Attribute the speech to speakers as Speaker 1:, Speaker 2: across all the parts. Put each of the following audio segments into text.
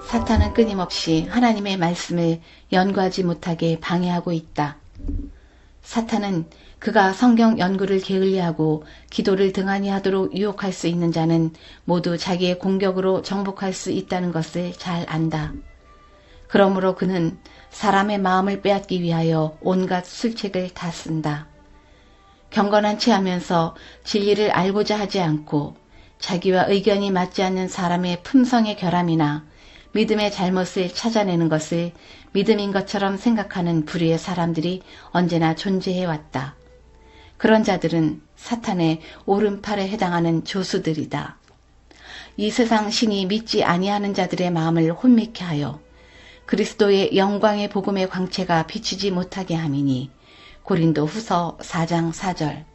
Speaker 1: 사탄은 끊임없이 하나님의 말씀을 연구하지 못하게 방해하고 있다. 사탄은 그가 성경 연구를 게을리하고 기도를 등한히 하도록 유혹할 수 있는 자는 모두 자기의 공격으로 정복할 수 있다는 것을 잘 안다. 그러므로 그는 사람의 마음을 빼앗기 위하여 온갖 술책을 다 쓴다. 경건한 체 하면서 진리를 알고자 하지 않고 자기와 의견이 맞지 않는 사람의 품성의 결함이나 믿음의 잘못을 찾아내는 것을 믿음인 것처럼 생각하는 불의의 사람들이 언제나 존재해왔다. 그런 자들은 사탄의 오른팔에 해당하는 조수들이다. 이 세상 신이 믿지 아니하는 자들의 마음을 혼미케 하여 그리스도의 영광의 복음의 광채가 비추지 못하게 함이니 고린도 후서 4장 4절.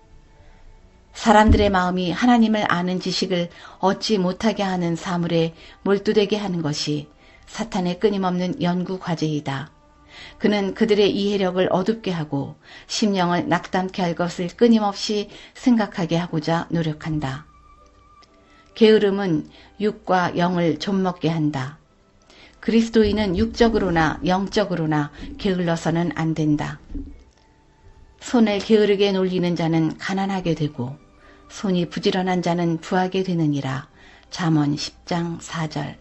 Speaker 1: 사람들의 마음이 하나님을 아는 지식을 얻지 못하게 하는 사물에 몰두되게 하는 것이 사탄의 끊임없는 연구 과제이다. 그는 그들의 이해력을 어둡게 하고 심령을 낙담케 할 것을 끊임없이 생각하게 하고자 노력한다. 게으름은 육과 영을 좀먹게 한다. 그리스도인은 육적으로나 영적으로나 게을러서는 안 된다. 손을 게으르게 놀리는 자는 가난하게 되고 손이 부지런한 자는 부하게 되느니라. 잠언 10장 4절.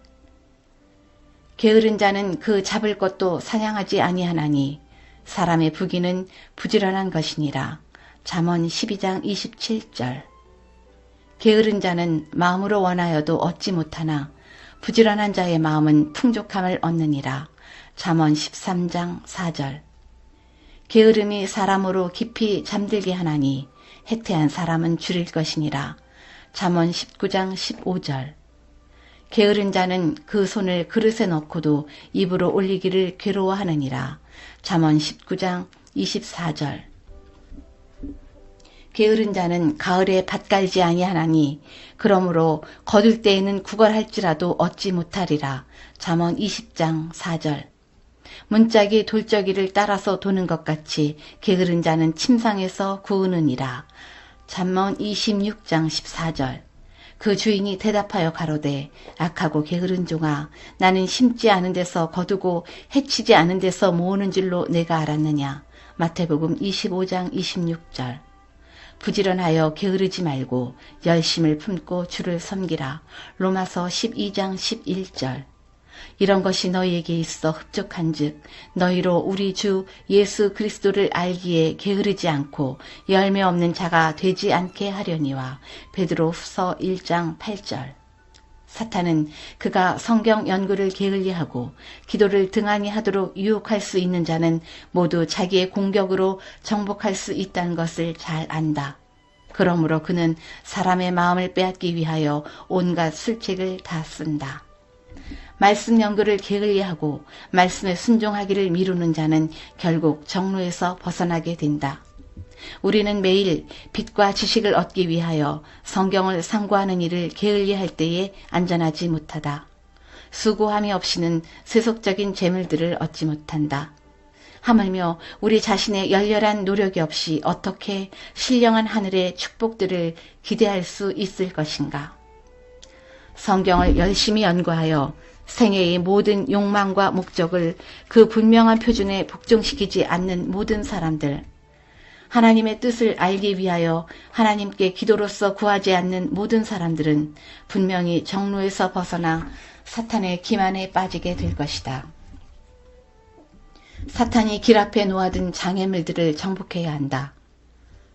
Speaker 1: 게으른 자는 그 잡을 것도 사냥하지 아니하나니 사람의 부귀는 부지런한 것이니라. 잠언 12장 27절. 게으른 자는 마음으로 원하여도 얻지 못하나 부지런한 자의 마음은 풍족함을 얻느니라. 잠언 13장 4절. 게으름이 사람으로 깊이 잠들게 하나니 해태한 사람은 줄일 것이니라. 잠언 19장 15절. 게으른 자는 그 손을 그릇에 넣고도 입으로 올리기를 괴로워하느니라. 잠언 19장 24절. 게으른 자는 가을에 밭 갈지 아니하나니 그러므로 거둘 때에는 구걸할지라도 얻지 못하리라. 잠언 20장 4절. 문짝이 돌적이를 따라서 도는 것 같이 게으른 자는 침상에서 구으느니라. 잠언 26장 14절. 그 주인이 대답하여 가로되 악하고 게으른 종아, 나는 심지 않은 데서 거두고 해치지 않은 데서 모으는 줄로 내가 알았느냐. 마태복음 25장 26절. 부지런하여 게으르지 말고 열심을 품고 주를 섬기라. 로마서 12장 11절. 이런 것이 너희에게 있어 흡족한즉 너희로 우리 주 예수 그리스도를 알기에 게으르지 않고 열매 없는 자가 되지 않게 하려니와. 베드로 후서 1장 8절. 사탄은 그가 성경 연구를 게을리하고 기도를 등한히 하도록 유혹할 수 있는 자는 모두 자기의 공격으로 정복할 수 있다는 것을 잘 안다. 그러므로 그는 사람의 마음을 빼앗기 위하여 온갖 술책을 다 쓴다. 말씀 연구를 게을리하고 말씀에 순종하기를 미루는 자는 결국 정로에서 벗어나게 된다. 우리는 매일 빛과 지식을 얻기 위하여 성경을 상고하는 일을 게을리할 때에 안전하지 못하다. 수고함이 없이는 세속적인 재물들을 얻지 못한다. 하물며 우리 자신의 열렬한 노력이 없이 어떻게 신령한 하늘의 축복들을 기대할 수 있을 것인가. 성경을 열심히 연구하여 생애의 모든 욕망과 목적을 그 분명한 표준에 복종시키지 않는 모든 사람들, 하나님의 뜻을 알기 위하여 하나님께 기도로서 구하지 않는 모든 사람들은 분명히 정로에서 벗어나 사탄의 기만에 빠지게 될 것이다. 사탄이 길 앞에 놓아둔 장애물들을 정복해야 한다.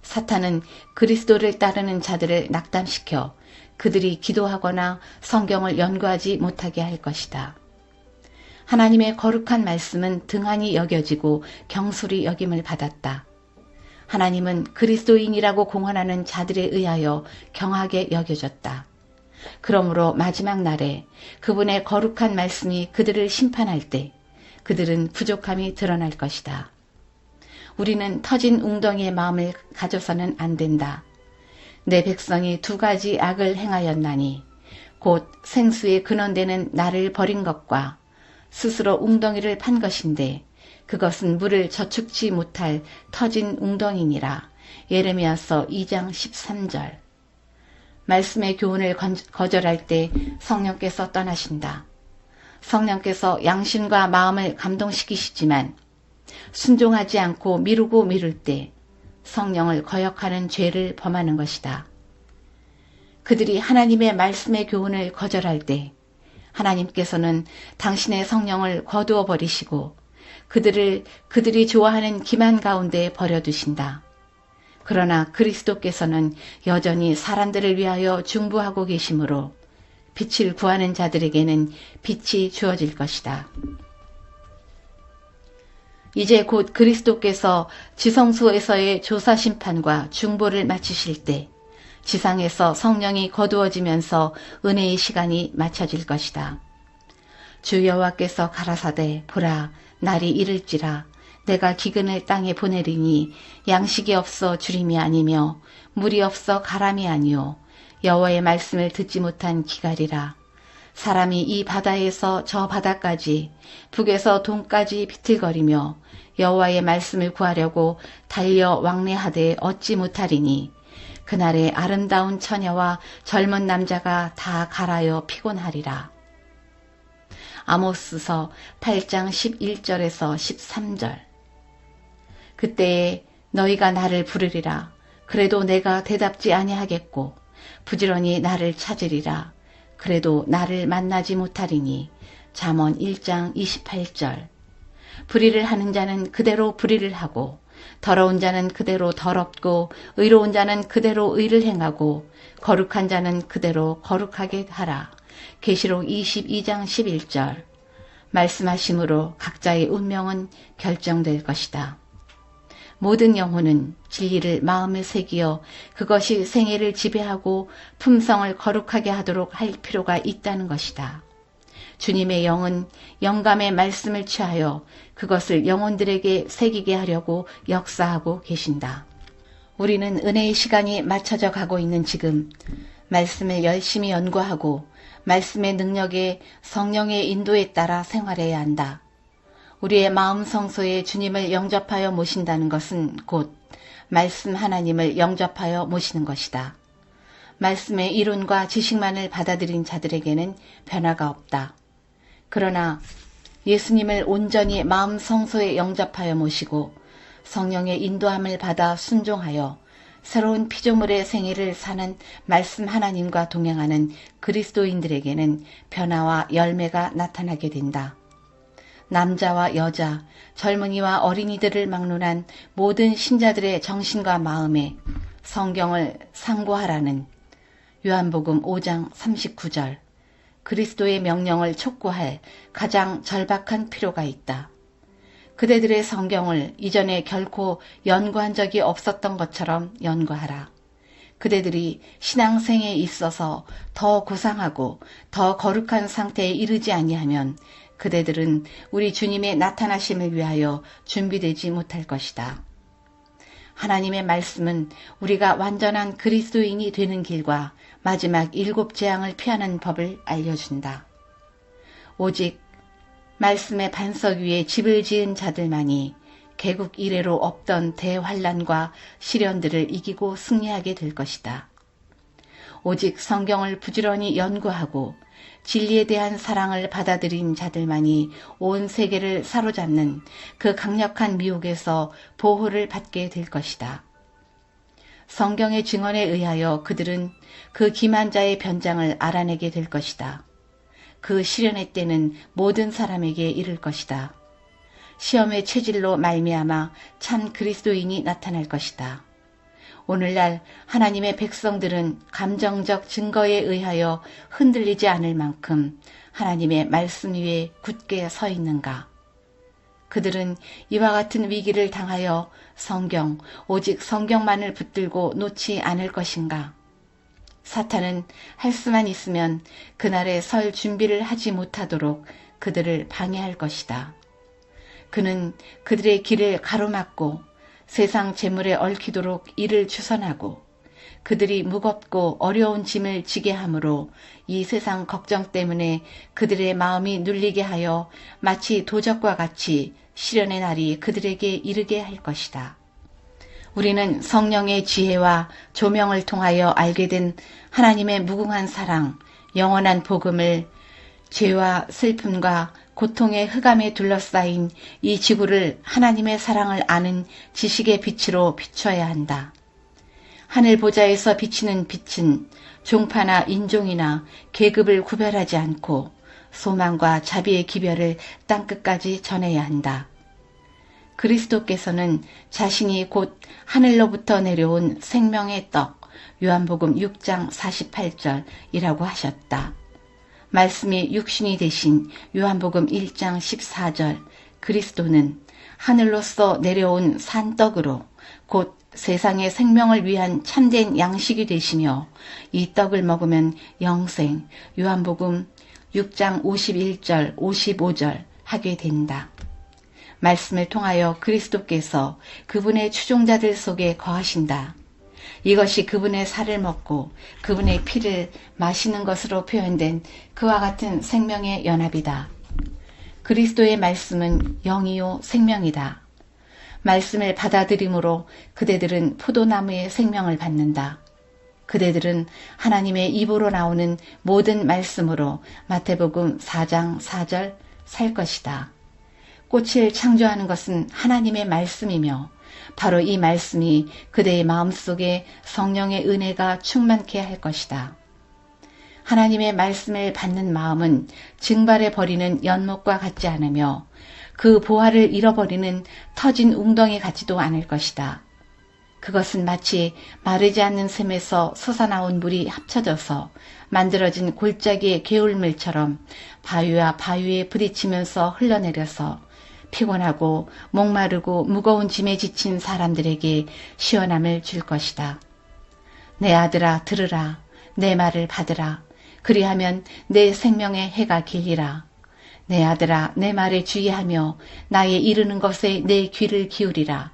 Speaker 1: 사탄은 그리스도를 따르는 자들을 낙담시켜 그들이 기도하거나 성경을 연구하지 못하게 할 것이다. 하나님의 거룩한 말씀은 등한히 여겨지고 경솔히 여김을 받았다. 하나님은 그리스도인이라고 공언하는 자들에 의하여 경하게 여겨졌다. 그러므로 마지막 날에 그분의 거룩한 말씀이 그들을 심판할 때 그들은 부족함이 드러날 것이다. 우리는 터진 웅덩이의 마음을 가져서는 안 된다. 내 백성이 두 가지 악을 행하였나니 곧 생수의 근원되는 나를 버린 것과 스스로 웅덩이를 판 것인데 그것은 물을 저축지 못할 터진 웅덩이니라. 예레미야서 2장 13절. 말씀의 교훈을 거절할 때 성령께서 떠나신다. 성령께서 양심과 마음을 감동시키시지만 순종하지 않고 미루고 미룰 때 성령을 거역하는 죄를 범하는 것이다. 그들이 하나님의 말씀의 교훈을 거절할 때 하나님께서는 당신의 성령을 거두어 버리시고 그들이 좋아하는 기만 가운데 버려두신다. 그러나 그리스도께서는 여전히 사람들을 위하여 중보하고 계시므로 빛을 구하는 자들에게는 빛이 주어질 것이다. 이제 곧 그리스도께서 지성소에서의 조사심판과 중보를 마치실 때 지상에서 성령이 거두어지면서 은혜의 시간이 마쳐질 것이다. 주 여호와께서 가라사대 보라 날이 이를지라 내가 기근을 땅에 보내리니 양식이 없어 주림이 아니며 물이 없어 가람이 아니요 여호와의 말씀을 듣지 못한 기갈이라. 사람이 이 바다에서 저 바다까지 북에서 동까지 비틀거리며 여호와의 말씀을 구하려고 달려 왕래하되 얻지 못하리니 그날에 아름다운 처녀와 젊은 남자가 다 갈아여 피곤하리라. 아모스서 8장 11절에서 13절. 그때에 너희가 나를 부르리라. 그래도 내가 대답지 아니하겠고 부지런히 나를 찾으리라. 그래도 나를 만나지 못하리니. 잠언 1장 28절. 불의를 하는 자는 그대로 불의를 하고 더러운 자는 그대로 더럽고 의로운 자는 그대로 의를 행하고 거룩한 자는 그대로 거룩하게 하라. 계시록 22장 11절. 말씀하심으로 각자의 운명은 결정될 것이다. 모든 영혼은 진리를 마음에 새기어 그것이 생애를 지배하고 품성을 거룩하게 하도록 할 필요가 있다는 것이다. 주님의 영은 영감의 말씀을 취하여 그것을 영혼들에게 새기게 하려고 역사하고 계신다. 우리는 은혜의 시간이 맞춰져 가고 있는 지금 말씀을 열심히 연구하고 말씀의 능력에 성령의 인도에 따라 생활해야 한다. 우리의 마음 성소에 주님을 영접하여 모신다는 것은 곧 말씀 하나님을 영접하여 모시는 것이다. 말씀의 이론과 지식만을 받아들인 자들에게는 변화가 없다. 그러나 예수님을 온전히 마음 성소에 영접하여 모시고 성령의 인도함을 받아 순종하여 새로운 피조물의 생애를 사는 말씀 하나님과 동행하는 그리스도인들에게는 변화와 열매가 나타나게 된다. 남자와 여자, 젊은이와 어린이들을 막론한 모든 신자들의 정신과 마음에 성경을 상고하라는 요한복음 5장 39절 그리스도의 명령을 촉구할 가장 절박한 필요가 있다. 그대들의 성경을 이전에 결코 연구한 적이 없었던 것처럼 연구하라. 그대들이 신앙생에 있어서 더 고상하고 더 거룩한 상태에 이르지 아니하면 그대들은 우리 주님의 나타나심을 위하여 준비되지 못할 것이다. 하나님의 말씀은 우리가 완전한 그리스도인이 되는 길과 마지막 7 재앙을 피하는 법을 알려준다. 오직 말씀의 반석 위에 집을 지은 자들만이 개국 이래로 없던 대환란과 시련들을 이기고 승리하게 될 것이다. 오직 성경을 부지런히 연구하고 진리에 대한 사랑을 받아들인 자들만이 온 세계를 사로잡는 그 강력한 미혹에서 보호를 받게 될 것이다. 성경의 증언에 의하여 그들은 그 기만자의 변장을 알아내게 될 것이다. 그 시련의 때는 모든 사람에게 이를 것이다. 시험의 체질로 말미암아 참 그리스도인이 나타날 것이다. 오늘날 하나님의 백성들은 감정적 증거에 의하여 흔들리지 않을 만큼 하나님의 말씀 위에 굳게 서 있는가? 그들은 이와 같은 위기를 당하여 성경, 오직 성경만을 붙들고 놓지 않을 것인가? 사탄은 할 수만 있으면 그날에 설 준비를 하지 못하도록 그들을 방해할 것이다. 그는 그들의 길을 가로막고 세상 재물에 얽히도록 이를 주선하고 그들이 무겁고 어려운 짐을 지게 하므로 이 세상 걱정 때문에 그들의 마음이 눌리게 하여 마치 도적과 같이 시련의 날이 그들에게 이르게 할 것이다. 우리는 성령의 지혜와 조명을 통하여 알게 된 하나님의 무궁한 사랑, 영원한 복음을 죄와 슬픔과 고통의 흑암에 둘러싸인 이 지구를 하나님의 사랑을 아는 지식의 빛으로 비춰야 한다. 하늘 보좌에서 비치는 빛은 종파나 인종이나 계급을 구별하지 않고 소망과 자비의 기별을 땅끝까지 전해야 한다. 그리스도께서는 자신이 곧 하늘로부터 내려온 생명의 떡, 요한복음 6장 48절이라고 하셨다. 말씀이 육신이 되신 요한복음 1장 14절, 그리스도는 하늘로서 내려온 산떡으로 곧 세상의 생명을 위한 참된 양식이 되시며 이 떡을 먹으면 영생, 요한복음 6장 51절, 55절 하게 된다. 말씀을 통하여 그리스도께서 그분의 추종자들 속에 거하신다. 이것이 그분의 살을 먹고 그분의 피를 마시는 것으로 표현된 그와 같은 생명의 연합이다. 그리스도의 말씀은 영이요 생명이다. 말씀을 받아들임으로 그대들은 포도나무의 생명을 받는다. 그대들은 하나님의 입으로 나오는 모든 말씀으로 마태복음 4장 4절 살 것이다. 꽃을 창조하는 것은 하나님의 말씀이며 바로 이 말씀이 그대의 마음속에 성령의 은혜가 충만케 할 것이다. 하나님의 말씀을 받는 마음은 증발해 버리는 연못과 같지 않으며 그 보화를 잃어버리는 터진 웅덩이 같지도 않을 것이다. 그것은 마치 마르지 않는 샘에서 솟아나온 물이 합쳐져서 만들어진 골짜기의 개울물처럼 바위와 바위에 부딪히면서 흘러내려서 피곤하고 목마르고 무거운 짐에 지친 사람들에게 시원함을 줄 것이다. 내 아들아 들으라. 내 말을 받으라. 그리하면 내 생명의 해가 길리라. 내 아들아 내 말에 주의하며 나의 이르는 것에 내 귀를 기울이라.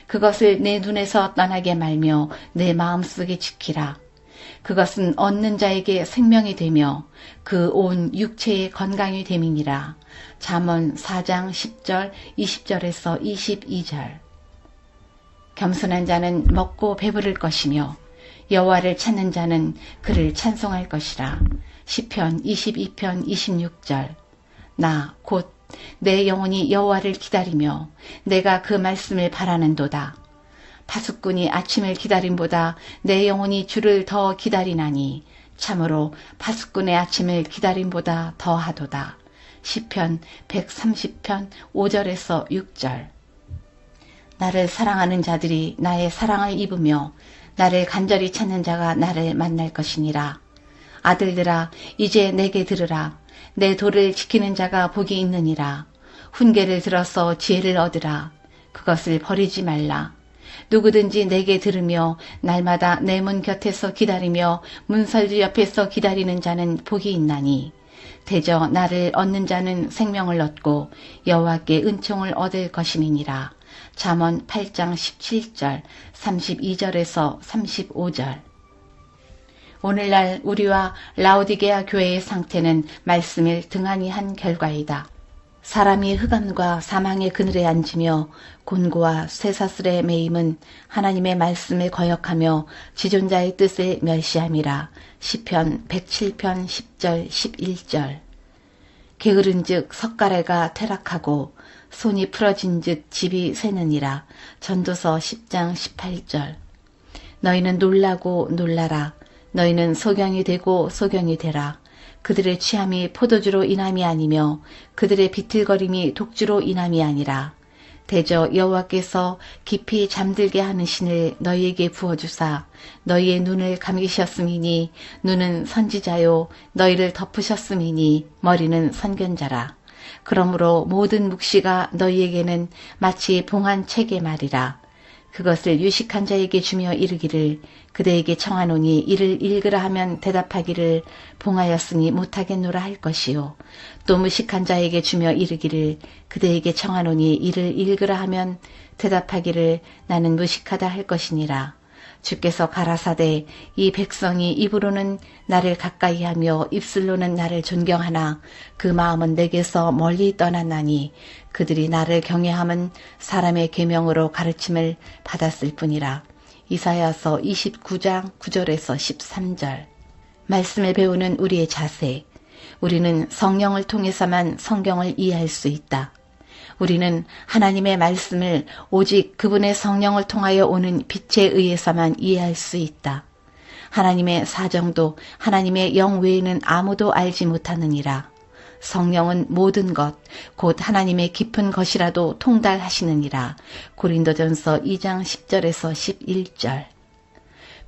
Speaker 1: 그것을 내 눈에서 떠나게 말며 내 마음속에 지키라. 그것은 얻는 자에게 생명이 되며 그 온 육체의 건강이 됨이니라. 잠언 4장 10절 20절에서 22절. 겸손한 자는 먹고 배부를 것이며 여호와를 찾는 자는 그를 찬송할 것이라. 시편 22편 26절. 나 곧 내 영혼이 여호와를 기다리며 내가 그 말씀을 바라는도다. 파수꾼이 아침을 기다림보다 내 영혼이 주를 더 기다리나니 참으로 파수꾼의 아침을 기다림보다 더하도다. 시편 130편 5절에서 6절. 나를 사랑하는 자들이 나의 사랑을 입으며 나를 간절히 찾는 자가 나를 만날 것이니라. 아들들아 이제 내게 들으라. 내 도를 지키는 자가 복이 있느니라. 훈계를 들어서 지혜를 얻으라. 그것을 버리지 말라. 누구든지 내게 들으며 날마다 내 문 곁에서 기다리며 문설주 옆에서 기다리는 자는 복이 있나니 대저 나를 얻는 자는 생명을 얻고 여호와께 은총을 얻을 것임이니라. 잠언 8장 17절 32절에서 35절. 오늘날 우리와 라오디게아 교회의 상태는 말씀을 등한히 한 결과이다. 사람이 흑암과 사망의 그늘에 앉으며 곤고와 쇠사슬에 매임은 하나님의 말씀을 거역하며 지존자의 뜻을 멸시함이라. 시편 107편 10절 11절. 게으른즉 석가래가 퇴락하고 손이 풀어진즉 집이 쇠느니라. 전도서 10장 18절. 너희는 놀라고 놀라라. 너희는 소경이 되고 소경이 되라. 그들의 취함이 포도주로 인함이 아니며 그들의 비틀거림이 독주로 인함이 아니라 대저 여호와께서 깊이 잠들게 하는 신을 너희에게 부어주사 너희의 눈을 감기셨음이니 눈은 선지자요 너희를 덮으셨음이니 머리는 선견자라. 그러므로 모든 묵시가 너희에게는 마치 봉한 책의 말이라. 그것을 유식한 자에게 주며 이르기를 그대에게 청하노니 이를 읽으라 하면 대답하기를 봉하였으니 못하겠노라 할 것이요. 또 무식한 자에게 주며 이르기를 그대에게 청하노니 이를 읽으라 하면 대답하기를 나는 무식하다 할 것이니라. 주께서 가라사대 이 백성이 입으로는 나를 가까이하며 입술로는 나를 존경하나 그 마음은 내게서 멀리 떠났나니 그들이 나를 경외함은 사람의 계명으로 가르침을 받았을 뿐이라. 이사야서 29장 9절에서 13절. 말씀을 배우는 우리의 자세. 우리는 성령을 통해서만 성경을 이해할 수 있다. 우리는 하나님의 말씀을 오직 그분의 성령을 통하여 오는 빛에 의해서만 이해할 수 있다. 하나님의 사정도 하나님의 영 외에는 아무도 알지 못하느니라. 성령은 모든 것, 곧 하나님의 깊은 것이라도 통달하시느니라. 고린도전서 2장 10절에서 11절.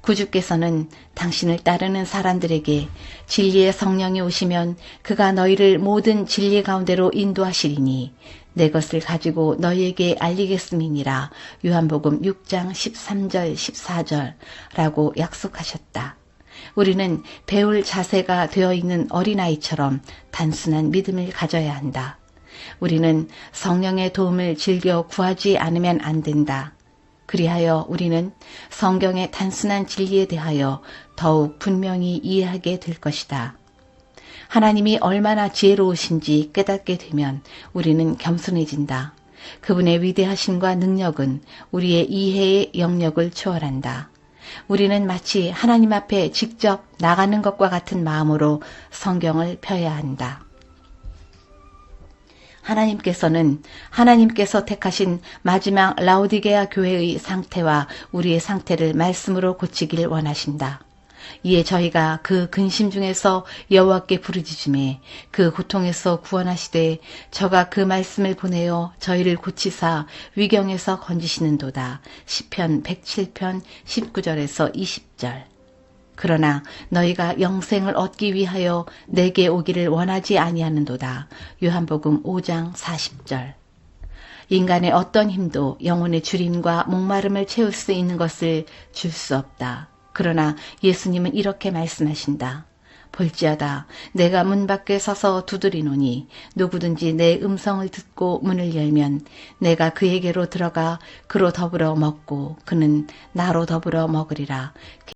Speaker 1: 구주께서는 당신을 따르는 사람들에게 진리의 성령이 오시면 그가 너희를 모든 진리 가운데로 인도하시리니 내 것을 가지고 너희에게 알리겠음이니라. 요한복음 6장 13절 14절 라고 약속하셨다. 우리는 배울 자세가 되어 있는 어린아이처럼 단순한 믿음을 가져야 한다. 우리는 성령의 도움을 즐겨 구하지 않으면 안 된다. 그리하여 우리는 성경의 단순한 진리에 대하여 더욱 분명히 이해하게 될 것이다. 하나님이 얼마나 지혜로우신지 깨닫게 되면 우리는 겸손해진다. 그분의 위대하심과 능력은 우리의 이해의 영역을 초월한다. 우리는 마치 하나님 앞에 직접 나가는 것과 같은 마음으로 성경을 펴야 한다. 하나님께서 택하신 마지막 라오디게아 교회의 상태와 우리의 상태를 말씀으로 고치길 원하신다. 이에 저희가 그 근심 중에서 여호와께 부르짖음에 그 고통에서 구원하시되 저가 그 말씀을 보내어 저희를 고치사 위경에서 건지시는도다. 시편 107편 19절에서 20절. 그러나 너희가 영생을 얻기 위하여 내게 오기를 원하지 아니하는도다. 요한복음 5장 40절. 인간의 어떤 힘도 영혼의 주림과 목마름을 채울 수 있는 것을 줄 수 없다. 그러나 예수님은 이렇게 말씀하신다. 볼지어다 내가 문 밖에 서서 두드리노니 누구든지 내 음성을 듣고 문을 열면 내가 그에게로 들어가 그로 더불어 먹고 그는 나로 더불어 먹으리라.